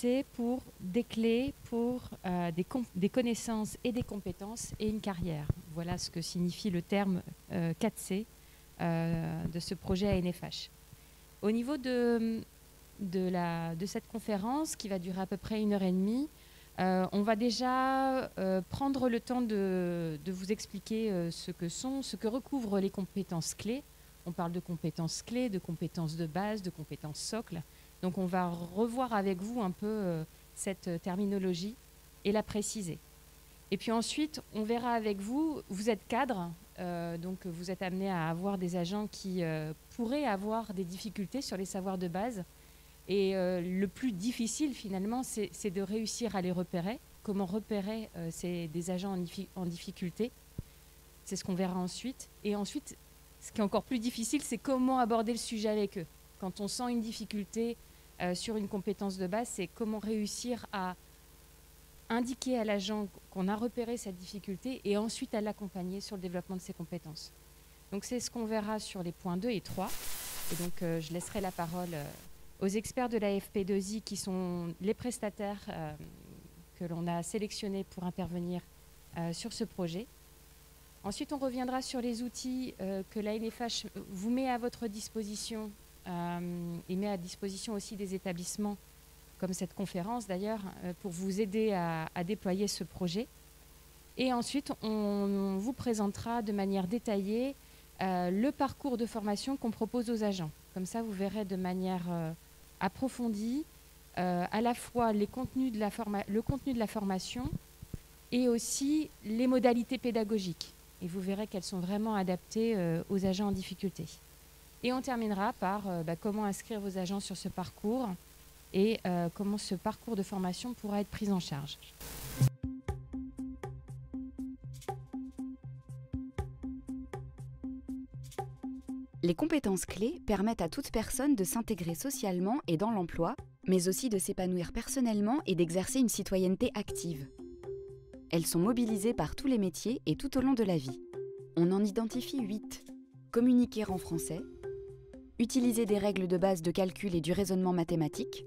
4C pour des clés, pour des connaissances et des compétences et une carrière. Voilà ce que signifie le terme 4C de ce projet ANFH. Au niveau de cette conférence, qui va durer à peu près 1h30, on va déjà prendre le temps de vous expliquer ce que recouvrent les compétences clés. On parle de compétences clés, de compétences de base, de compétences socles. Donc on va revoir avec vous un peu cette terminologie et la préciser. Et puis ensuite, on verra avec vous, vous êtes cadre, donc vous êtes amené à avoir des agents qui pourraient avoir des difficultés sur les savoirs de base. Et le plus difficile finalement, c'est de réussir à les repérer. Comment repérer des agents en difficulté. C'est ce qu'on verra ensuite. Et ensuite, ce qui est encore plus difficile, c'est comment aborder le sujet avec eux. Quand on sent une difficulté sur une compétence de base, c'est comment réussir à indiquer à l'agent qu'on a repéré cette difficulté et ensuite à l'accompagner sur le développement de ses compétences. Donc c'est ce qu'on verra sur les points 2 et 3. Et donc je laisserai la parole aux experts de la FP2I qui sont les prestataires que l'on a sélectionnés pour intervenir sur ce projet. Ensuite, on reviendra sur les outils que l'ANFH vous met à votre disposition et met à disposition aussi des établissements, comme cette conférence d'ailleurs, pour vous aider à déployer ce projet. Et ensuite, on vous présentera de manière détaillée le parcours de formation qu'on propose aux agents. Comme ça, vous verrez de manière approfondie à la fois le contenu de la formation et aussi les modalités pédagogiques. Et vous verrez qu'elles sont vraiment adaptées aux agents en difficulté. Et on terminera par comment inscrire vos agents sur ce parcours et comment ce parcours de formation pourra être pris en charge. Les compétences clés permettent à toute personne de s'intégrer socialement et dans l'emploi, mais aussi de s'épanouir personnellement et d'exercer une citoyenneté active. Elles sont mobilisées par tous les métiers et tout au long de la vie. On en identifie 8. Communiquer en français, utiliser des règles de base de calcul et du raisonnement mathématique,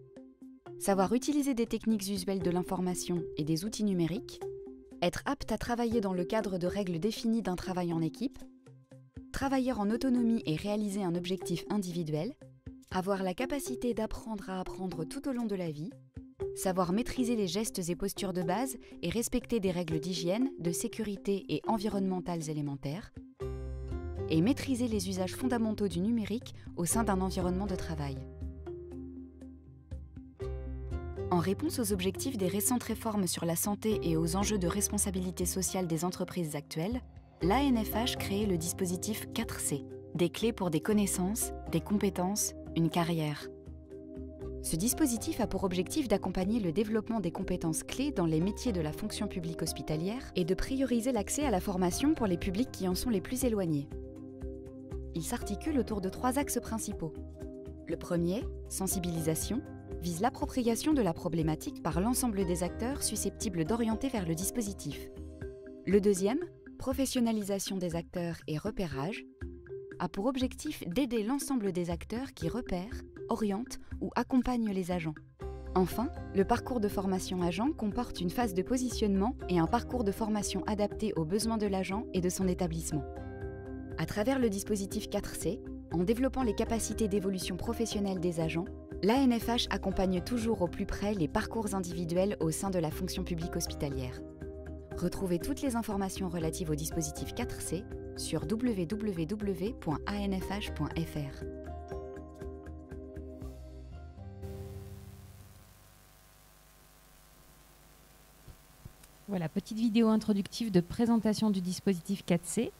savoir utiliser des techniques usuelles de l'information et des outils numériques, être apte à travailler dans le cadre de règles définies d'un travail en équipe, travailler en autonomie et réaliser un objectif individuel, avoir la capacité d'apprendre à apprendre tout au long de la vie, savoir maîtriser les gestes et postures de base et respecter des règles d'hygiène, de sécurité et environnementales élémentaires, et maîtriser les usages fondamentaux du numérique au sein d'un environnement de travail. En réponse aux objectifs des récentes réformes sur la santé et aux enjeux de responsabilité sociale des entreprises actuelles, l'ANFH crée le dispositif 4C, des clés pour des connaissances, des compétences, une carrière. Ce dispositif a pour objectif d'accompagner le développement des compétences clés dans les métiers de la fonction publique hospitalière et de prioriser l'accès à la formation pour les publics qui en sont les plus éloignés. Il s'articule autour de 3 axes principaux. Le premier, sensibilisation, vise l'appropriation de la problématique par l'ensemble des acteurs susceptibles d'orienter vers le dispositif. Le deuxième, professionnalisation des acteurs et repérage, a pour objectif d'aider l'ensemble des acteurs qui repèrent, orientent ou accompagnent les agents. Enfin, le parcours de formation agent comporte une phase de positionnement et un parcours de formation adapté aux besoins de l'agent et de son établissement. À travers le dispositif 4C, en développant les capacités d'évolution professionnelle des agents, l'ANFH accompagne toujours au plus près les parcours individuels au sein de la fonction publique hospitalière. Retrouvez toutes les informations relatives au dispositif 4C sur www.anfh.fr. Voilà, petite vidéo introductive de présentation du dispositif 4C.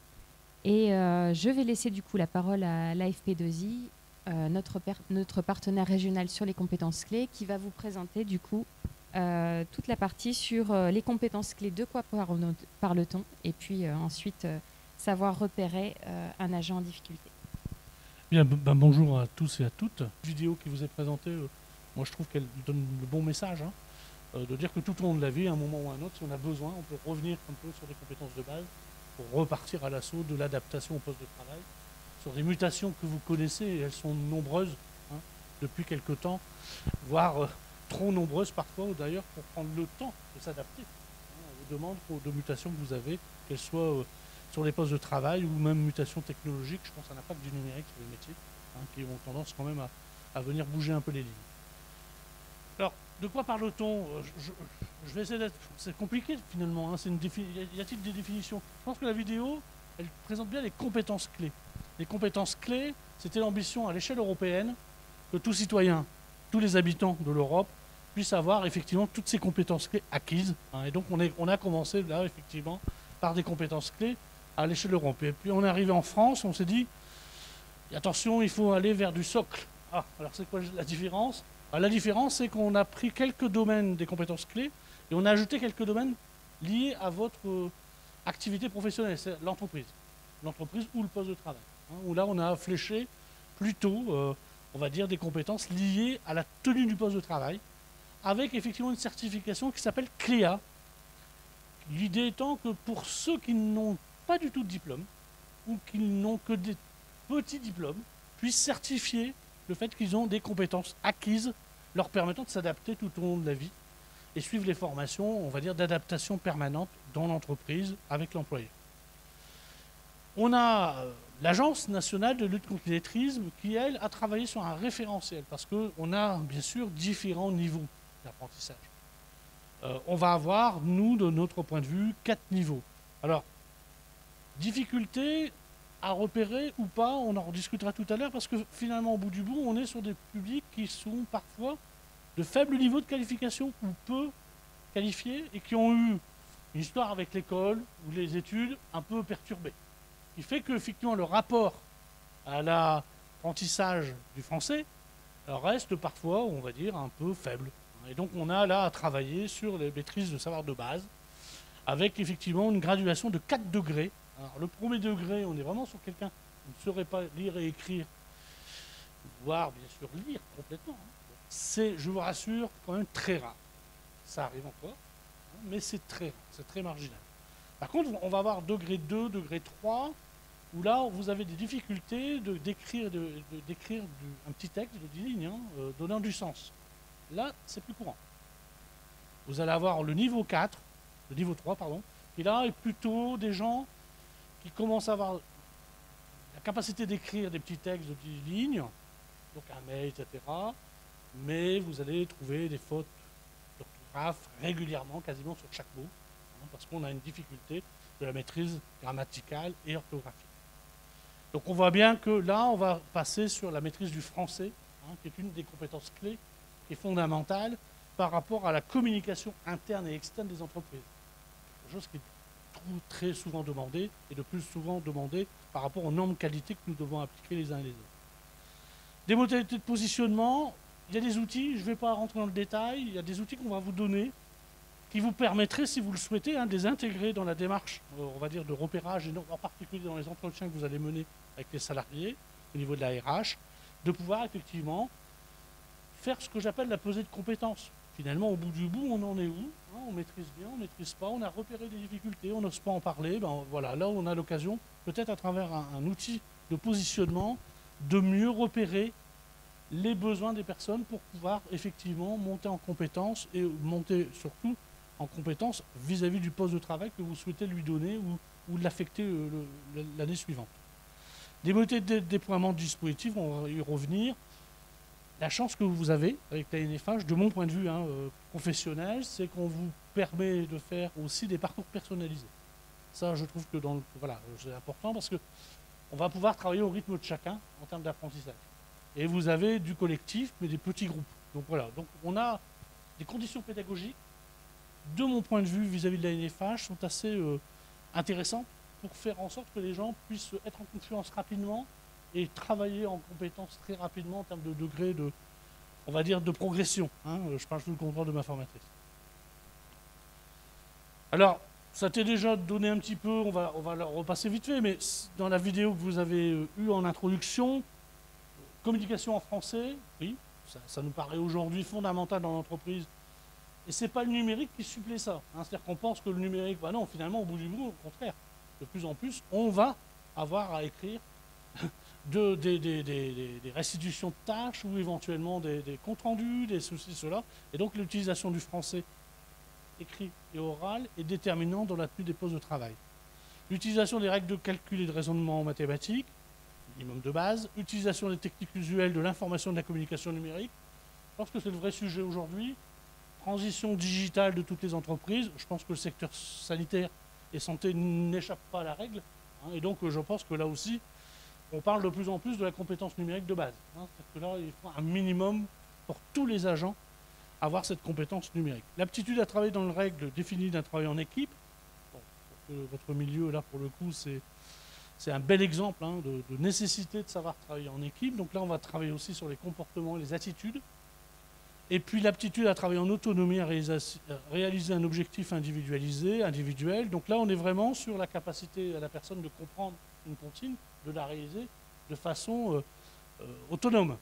Et je vais laisser du coup la parole à l'AFP2I, notre partenaire régional sur les compétences clés, qui va vous présenter du coup toute la partie sur les compétences clés, de quoi parle-t-on, et puis ensuite savoir repérer un agent en difficulté. Bien, bonjour à tous et à toutes. La vidéo qui vous est présentée, moi je trouve qu'elle donne le bon message, de dire que tout au long de la vie, à un moment ou à un autre, si on a besoin, on peut revenir un peu sur des compétences de base pour repartir à l'assaut de l'adaptation au poste de travail, sur des mutations que vous connaissez, et elles sont nombreuses depuis quelque temps, voire trop nombreuses parfois, d'ailleurs, pour prendre le temps de s'adapter aux demandes de mutations que vous avez, qu'elles soient sur les postes de travail ou même mutations technologiques. Je pense à l'impact du numérique sur les métiers, qui ont tendance quand même à venir bouger un peu les lignes. Alors, de quoi parle-t-on? Je vais essayer d'être... C'est compliqué finalement, hein. Y a-t-il des définitions? Je pense que la vidéo, elle présente bien les compétences clés. Les compétences clés, c'était l'ambition à l'échelle européenne que tout citoyen, tous les habitants de l'Europe puissent avoir effectivement toutes ces compétences clés acquises. Et donc on a commencé là effectivement par des compétences clés à l'échelle européenne. Puis on est arrivé en France, on s'est dit, attention, il faut aller vers du socle. Alors c'est quoi la différence? La différence, c'est qu'on a pris quelques domaines des compétences clés et on a ajouté quelques domaines liés à votre activité professionnelle, c'est l'entreprise ou le poste de travail. Où là, on a fléché plutôt, on va dire, des compétences liées à la tenue du poste de travail, avec effectivement une certification qui s'appelle CLEA. L'idée étant que pour ceux qui n'ont pas du tout de diplôme, ou qui n'ont que des petits diplômes, puissent certifier le fait qu'ils ont des compétences acquises leur permettant de s'adapter tout au long de la vie et suivre les formations, on va dire, d'adaptation permanente dans l'entreprise avec l'employeur. On a l'Agence nationale de lutte contre l'illettrisme qui, elle, a travaillé sur un référentiel parce qu'on a, bien sûr, différents niveaux d'apprentissage. On va avoir, nous, de notre point de vue, 4 niveaux. Alors, difficulté à repérer ou pas, on en rediscutera tout à l'heure, parce que finalement, au bout du bout, on est sur des publics qui sont parfois de faible niveau de qualification ou peu qualifiés et qui ont eu une histoire avec l'école ou les études un peu perturbées. Ce qui fait qu'effectivement, le rapport à l'apprentissage du français reste parfois, on va dire, un peu faible. Et donc, on a là à travailler sur les maîtrises de savoir de base, avec effectivement une graduation de 4 degrés. Alors, le premier degré, on est vraiment sur quelqu'un qui ne saurait pas lire et écrire, voire bien sûr lire complètement. C'est, je vous rassure, quand même très rare. Ça arrive encore, mais c'est très rare, c'est très marginal. Par contre, on va avoir degré 2, degré 3, où là, vous avez des difficultés d'écrire un petit texte de 10 lignes, donnant du sens. Là, c'est plus courant. Vous allez avoir le niveau 4, le niveau 3, pardon, qui là est plutôt des gens qui commencent à avoir la capacité d'écrire des petits textes de 10 lignes, donc un mail, etc. Mais vous allez trouver des fautes d'orthographe régulièrement, quasiment sur chaque mot, parce qu'on a une difficulté de la maîtrise grammaticale et orthographique. Donc on voit bien que là, on va passer sur la maîtrise du français, qui est une des compétences clés, qui est fondamentale par rapport à la communication interne et externe des entreprises. Quelque chose qui est très souvent demandé et de plus souvent demandé par rapport aux normes qualité que nous devons appliquer les uns et les autres. Des modalités de positionnement, il y a des outils, je ne vais pas rentrer dans le détail, il y a des outils qu'on va vous donner qui vous permettraient, si vous le souhaitez, de les intégrer dans la démarche, on va dire, de repérage, et en particulier dans les entretiens que vous allez mener avec les salariés, au niveau de la RH, de pouvoir effectivement faire ce que j'appelle la pesée de compétences. Finalement, au bout du bout, on en est où? On maîtrise bien, on ne maîtrise pas, on a repéré des difficultés, on n'ose pas en parler. Voilà, là, on a l'occasion, peut-être à travers un outil de positionnement, de mieux repérer les besoins des personnes pour pouvoir effectivement monter en compétences et monter surtout en compétences vis-à-vis du poste de travail que vous souhaitez lui donner ou l'affecter l'année suivante. Des modalités de déploiement de dispositifs, on va y revenir. La chance que vous avez avec la NFH, de mon point de vue professionnel, c'est qu'on vous permet de faire aussi des parcours personnalisés. Ça, je trouve que voilà, c'est important parce qu'on va pouvoir travailler au rythme de chacun en termes d'apprentissage. Et vous avez du collectif, mais des petits groupes. Donc voilà, donc on a des conditions pédagogiques, de mon point de vue vis-à-vis de la NFH, sont assez intéressantes pour faire en sorte que les gens puissent être en confiance rapidement et travailler en compétences très rapidement en termes de degré de, on va dire, de progression. Je parle sous le contrôle de ma formatrice. Alors, ça t'est déjà donné un petit peu, on va le repasser vite fait, mais dans la vidéo que vous avez eue en introduction, communication en français, oui, ça nous paraît aujourd'hui fondamental dans l'entreprise. Et ce n'est pas le numérique qui supplée ça. C'est-à-dire qu'on pense que le numérique, non, finalement, au bout du bout, au contraire, de plus en plus, on va avoir à écrire des restitutions de tâches ou éventuellement des comptes rendus, des ceci, cela. Et donc l'utilisation du français écrit et oral est déterminante dans la tenue des postes de travail. L'utilisation des règles de calcul et de raisonnement en mathématiques, minimum de base. Utilisation des techniques usuelles de l'information et de la communication numérique. Je pense que c'est le vrai sujet aujourd'hui. Transition digitale de toutes les entreprises. Je pense que le secteur sanitaire et santé n'échappe pas à la règle. Et donc je pense que là aussi, on parle de plus en plus de la compétence numérique de base. C'est-à-dire que là, il faut un minimum pour tous les agents avoir cette compétence numérique. L'aptitude à travailler dans le règle définie d'un travail en équipe. Bon, votre milieu, là, pour le coup, c'est un bel exemple de nécessité de savoir travailler en équipe. Donc là, on va travailler aussi sur les comportements et les attitudes. Et puis l'aptitude à travailler en autonomie, à réaliser un objectif individuel. Donc là, on est vraiment sur la capacité à la personne de comprendre une consigne, de la réaliser de façon autonome.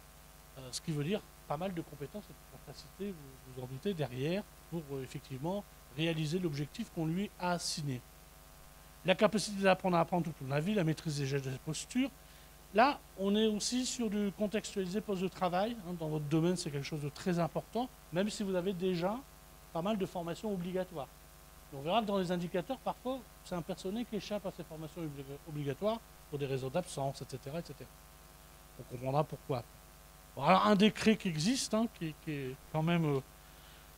Ce qui veut dire pas mal de compétences et de capacités, vous en doutez, derrière, pour effectivement réaliser l'objectif qu'on lui a assigné. La capacité d'apprendre à apprendre toute la vie, la maîtrise des gestes et des postures. Là, on est aussi sur du contextualisé poste de travail. Dans votre domaine, c'est quelque chose de très important, même si vous avez déjà pas mal de formations obligatoires. Et on verra que dans les indicateurs, parfois, c'est un personnel qui échappe à ces formations obligatoires pour des raisons d'absence, etc., etc. On comprendra pourquoi. Bon, alors, un décret qui existe, qui est quand même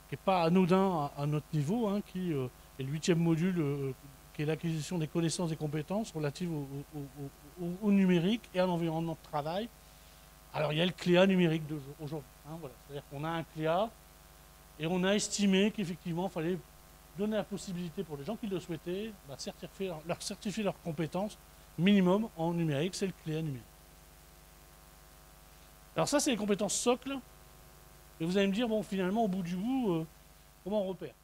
qui n'est pas anodin à notre niveau, qui est le 8e module, qui est l'acquisition des connaissances et compétences relatives au numérique et à l'environnement de travail. Alors il y a le CLEA numérique aujourd'hui. Voilà. C'est-à-dire qu'on a un CLEA et on a estimé qu'effectivement il fallait donner la possibilité pour les gens qui le souhaitaient, certifier leurs compétences minimum en numérique, c'est le CLEA numérique. Alors ça c'est les compétences socles, et vous allez me dire, bon finalement au bout du bout, comment on repère ?